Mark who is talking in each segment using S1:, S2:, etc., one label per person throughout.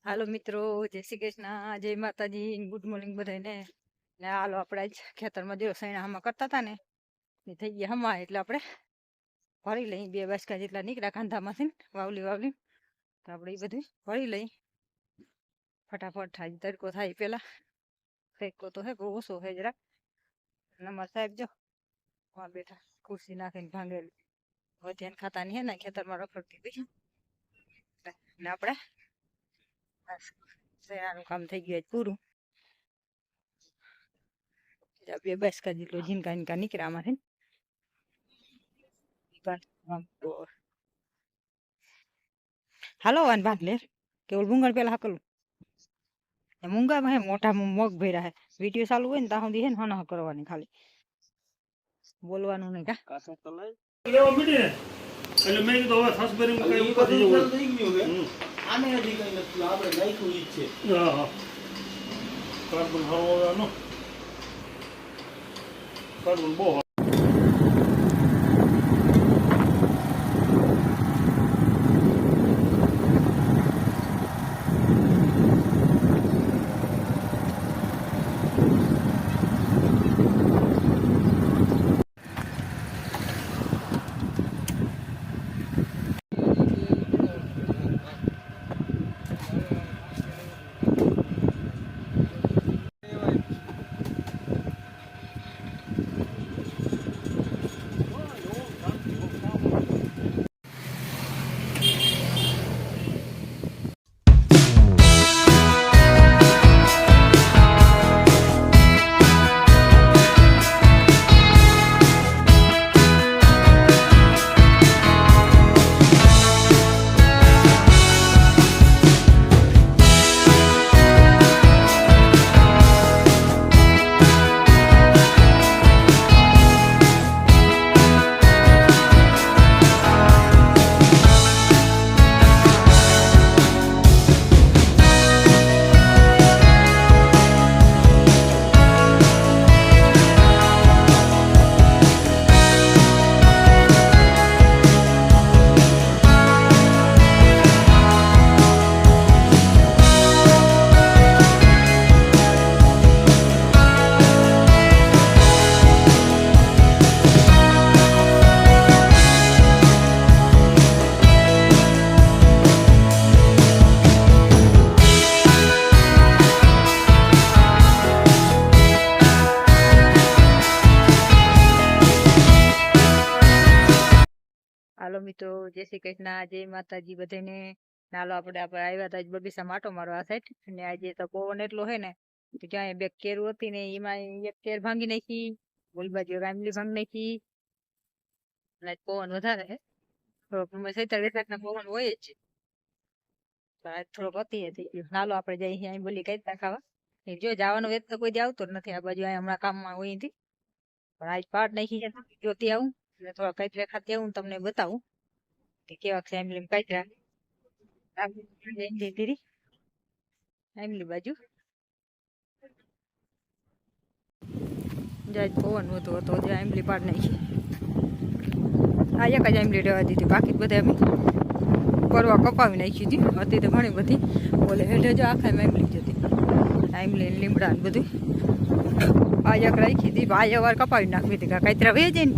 S1: હાલો મિત્રો, જય શ્રી કૃષ્ણ, જય માતાજી, ગુડ મોર્નિંગ બધાને. ને હાલો આપણે આજ ખેતરમાં જો સૈણા હમા કરતા હતા ને એ થઈ ગયા હમા, એટલે આપણે ભરી લઈ. 2 બાસકા જેટલા નીકળ્યા કાંધામાંથી વાવલી તો આપણે એ બધું ભરી લઈ ફટાફટ. થાય તડકો થાય પેલા. તડકો તો હે બહુ ઓછો હે જરાક. નમર સાહેબ જો બેઠા ખુરશી નાખીને ભાંગેલી. હવે ધ્યાન ખાતા નહીં હે ને ખેતરમાં રખડતી હતી ને આપણે શેણાનું કામ થઈ ગયું પૂરું. 2 બાસકા જેટલો ઝીણકા નીકળ્યા આમાંથી. હાલો વાન ભાગ લે કેવલ ભૂંગળ પેલા હાકલું મૂંગામાં હે મોટા મગ ભર્યા હે. વિડીયો ચાલુ હોય ને ત્યાં સુધી હે ને હના કરવાની, ખાલી બોલવાનું નહીં. કા
S2: લેવા પડી ને એટલે મેં કીધું હવે સાસબરી માં કઈ ઉપાધી જેવું થઈ ગયું કે આને હજી કઈ નથી આપણે નાખ્યું ઈ છે. હા કાર્બન હરવાનો કાર્બન બહુ
S1: હાલો મિત્રો, જય શ્રી કૃષ્ણ, જય માતાજી બધાને. નાલો આપણે આવ્યા હતા બગીચા માટો મારવા સાઈડ. અને આજે તો પવન એટલો હે ને તો જ્યાં 2 કેરું હતી ને એમાં 1 કેર ભાંગી નાખી, ઓલી બાજુ રામલી ભાંગી નાખી. અને પવન વધારે હે થોડોક 47 ના પવન હોય જ. થોડોક અતિ થઈ ગયો. નાલો આપણે જઈએ અહીં બોલી કઈ ખાવા. જો જવાનું વેત તો કોઈ દી આવતો જ નથી આ બાજુ. અહીં હમણાં કામમાં હોય હતી પણ આજ પાટ નાખી છે, જોતી આવું એટલે થોડા કાંઈ ખાતે આવું તમને બતાવું કે કેવા છે. એમલી કાંઈ એમલી બાજુ જાય પવન વધુ હતો જે એમલી પાડ નાખી. આ એક જ એમલી રહેવા દીધી, બાકી બધા અમે પરવા કપાવી નાખી હતી. હતી તો ઘણી બધી બોલે હેઠે જો આખા એમલી જતી એમલી લીમડા ને બધું. આ એક રાખી હતી, આ વાર કપાવી નાખવી હતી. કાંઈ વે જાય ને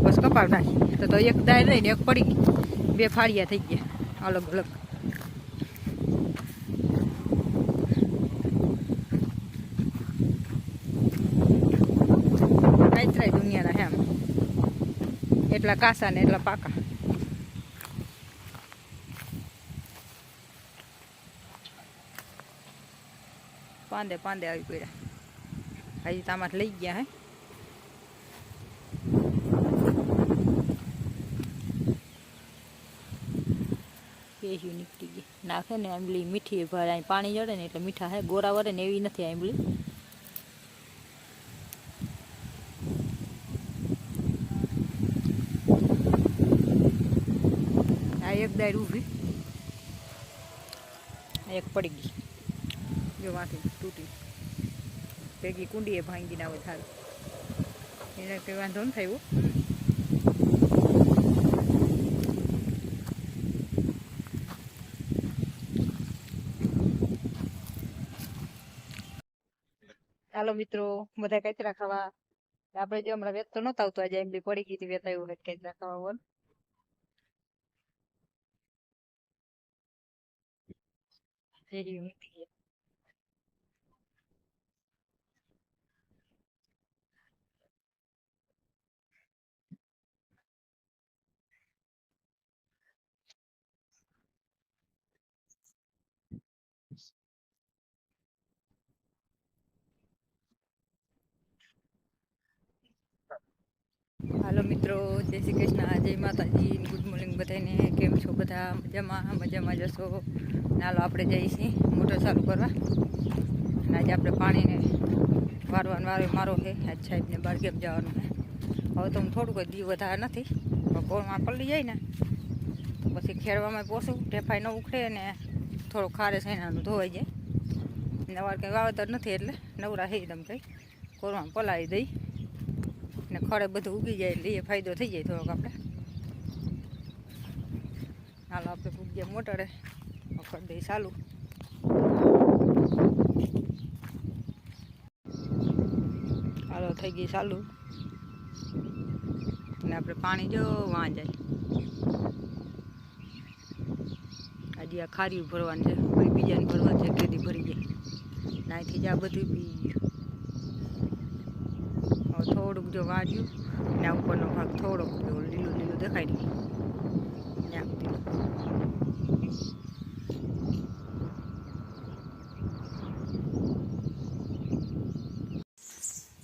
S1: બસ કપાવી નાખી તો એક દાળ રહીને એક પડી ગઈ. 2 ફાળિયા થઈ ગયા અલગ અલગ. કાંઈ દુનિયાના હે આમ, એટલા કાસા ને એટલા પાકા. પાંદે આવી પડ્યા. હજી તામાં લઈ ગયા હે. કેહ્યું નીકળી ગઈ નાખે ને આંબલી મીઠી ભરાય. પાણી જડે ને એટલે મીઠા હે, ગોરા વરે ને એવી નથી આંબલી. આ એક દાળ ઊભી, એક પડી ગઈ જો માંથી તૂટી. ભેગી કુંડીએ ભાંગી ના હોય થારું એને કંઈ વાંધો ન થયો. ચાલો મિત્રો બધા કચરા ખાવા. આપણે જો હમણાં વેચતો નતો આવતો, આજે એમ બી પડી ગઈ હતી વેચાયું હોય કચરા ખાવા. બોલ શેરી ઊંઘી ગઈ. હાલો મિત્રો, જય શ્રી કૃષ્ણ, જય માતાજી, ગુડ મોર્નિંગ બધાને. કેમ છો બધા? મજામાં જશો. નાલો આપણે જઈએ છીએ મોટર ચાલુ કરવા. અને આજે આપણે પાણીને વારવાનો વારો મારો છે. આજ સાહેબને બહાર કેમ જવાનું છે. હવે તો હું થોડુંક જ દી વધારે નથી, પણ કોળમાં પલળી જાય ને તો પછી ખેડવામાં પોસું ટેફાઈ ન ઉખડે અને થોડું ખારે સૈનાનું ધોવાઈ જાય. નવાર કંઈ વાવેતર નથી એટલે નવરા થઈ તમે કંઈ કોળમાં પલાળી દઈ ને ખડે બધું ઉગી જાય એટલે એ ફાયદો થઈ જાય થોડોક આપણે. હાલો આપણે પૂગીએ મોટરે, કરી દઈ ચાલુ. હાલો થઈ ગઈ ચાલુ. અને આપણે પાણી જો વાં જાય. આજે આ ખારીયું ભરવાનું છે, પછી બીજાને ભરવાનું છે, કેદી ભરી જાય. નાથી જ આ બધું પી ગયું. થોડુંક જો વાંચ્યું ને આ ઉપરનો ભાગ થોડોક લીલું લીલું દેખાય નહીં.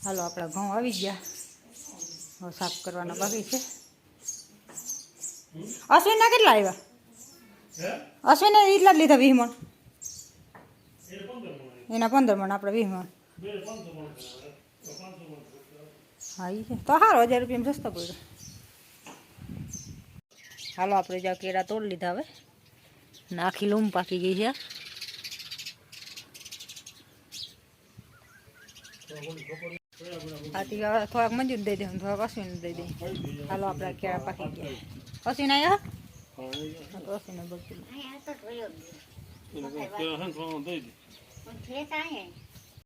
S1: હાલો આપણા ઘઉં આવી ગયા, હવે સાફ કરવાના બાકી છે. અશ્વિનના કેટલા આવ્યા? અશ્વિને એટલા જ લીધા 20 મણ. એના 15 મણ, આપણે 20 મણ. હા એ છે તો સારો, 1000 રૂપિયામાં સસ્તો પડ્યો. હાલો આપણે જ્યાં કેળા તોડી લીધા. હવે આખી લૂમ પાકી ગઈ છે. આથી થોડાક મંજૂર દઈ દે, થોડાક અશ્વિન દઈ દે. હાલો આપણા કેળા પાકી ગયા. અશ્વિન આવ્યા? અશ્વિન બગડી